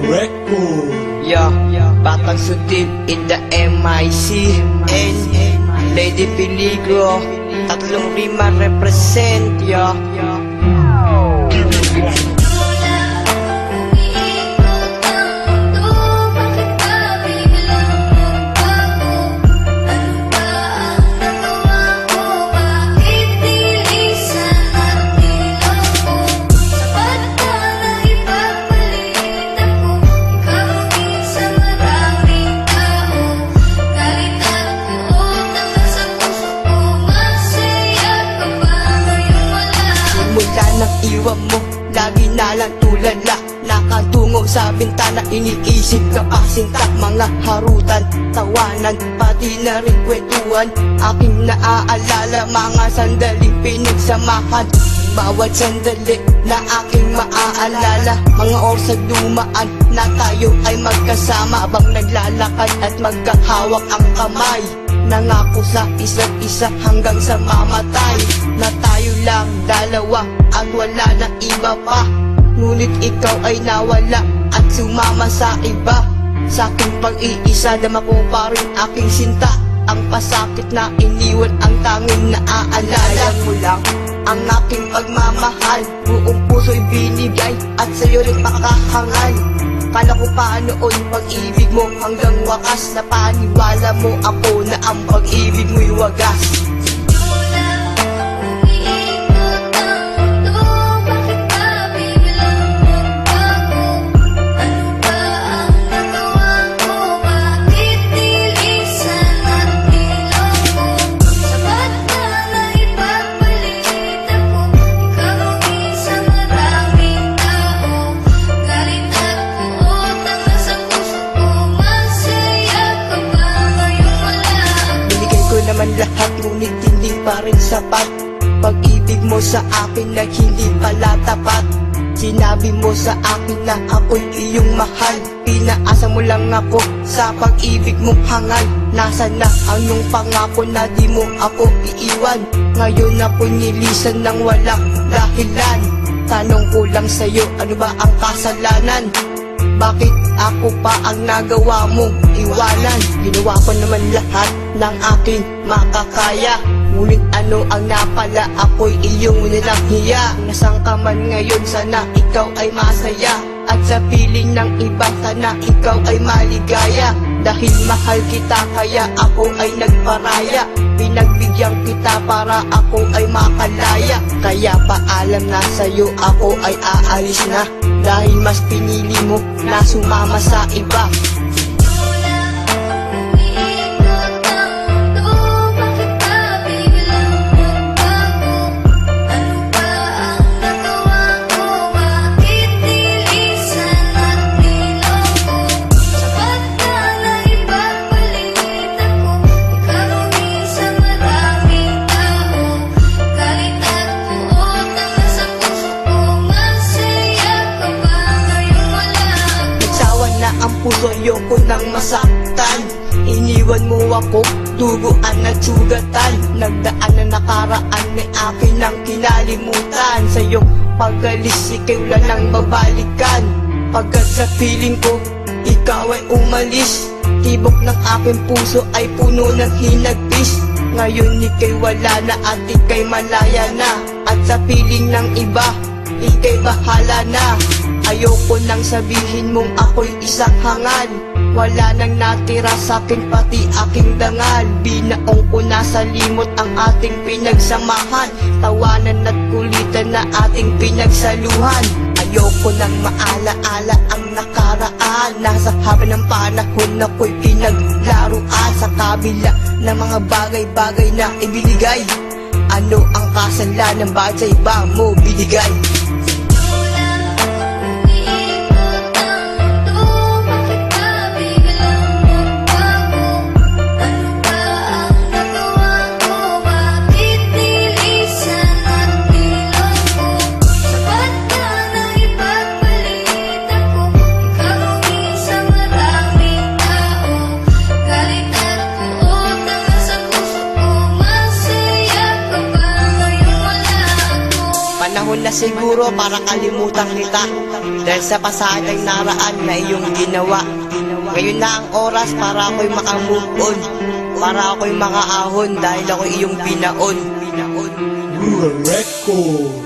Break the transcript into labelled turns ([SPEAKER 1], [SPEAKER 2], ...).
[SPEAKER 1] record.
[SPEAKER 2] Yeah, Batang Sudib in the MIC and Lady Peligro, tatlong rima represent, yeah. Iwan mo, lagi na lang tulala. Nakatungo sa bintana, iniisip ka pa sinta. Mga harutan, tawanan, pati na rin kwentuhan. Aking naaalala, mga sandaling pinagsamahan. Bawat sandali na aking maaalala, mga oras na dumaan na tayo ay magkasama. Habang naglalakad at magkahawak ang kamay, nangako sa isa't isa hanggang sa mamatay. Na tayo lang dalawa at wala na iba pa. Ngunit ikaw ay nawala at sumama sa iba. Sa aking pag-iisa, dama ko pa rin aking sinta. Ang pasakit na iniwan, ang tanging naaalala mo lang ang aking pagmamahal. Buong puso'y binigay at sa'yo rin makahangal. Kala ko pa noon pag-ibig mo hanggang wakas. Na paniwala mo ako na ang pag-ibig mo'y wagas. Naman lahat, ngunit hindi pa rin sapat. Pag-ibig mo sa akin na hindi pala tapat. Sinabi mo sa akin na ako'y iyong mahal. Pinaasa mo lang ako sa pag-ibig mong hangal. Nasaan na ang iyong pangako na di mo ako iiwan? Ngayon ako nilisan ng walang dahilan. Tanong ko lang sa'yo, ano ba ang kasalanan? Bakit ako pa ang nagawa mong iwanan? Ginawa ko naman lahat ng aking makakaya. Ngunit ano ang napala, ako'y iyong nilang hiya. Nasaan ka man ngayon, sana ikaw ay masaya. At sa piling ng iba, sana ikaw ay maligaya. Dahil mahal kita, kaya ako ay nagparaya. Pinagbigyan kita para ako ay makalaya. Kaya paalam na sa'yo, ako ay aalis na. Dahil mas pinili mo na sumama sa iba. Ang puso ayoko nang masaktan. Iniwan mo ako, duguan at sugatan. Nagdaan na nakaraan ay akin ang kinalimutan. Sa iyong pag-alis, ikaw lang nang babalikan. Pagkat sa piling ko, ikaw ay umalis. Tibok ng aking puso ay puno ng hinagpis. Ngayon ika'y wala na at ika'y malaya na. At sa piling ng iba, ika'y bahala na. Ayoko nang sabihin mong ako'y isang hangal. Wala nang natira sa'kin pati aking dangal. Binaong ko na sa limot ang ating pinagsamahan. Tawanan at kulitan na ating pinagsaluhan. Ayoko nang maalaala ang nakaraan. Nasa haba ng panahon ako'y pinaglaruan. Sa kabila ng mga bagay-bagay na ibinigay. Ano ang kasalanan, bakit sa iba mo binigay? Panahon na siguro para kalimutan kita dahil sa pasadang naraan na iyong ginawa. Ngayon na ang oras para ako'y makamove on, para ako'y makaahon dahil ako'y iyong binaon.
[SPEAKER 1] Rural Record.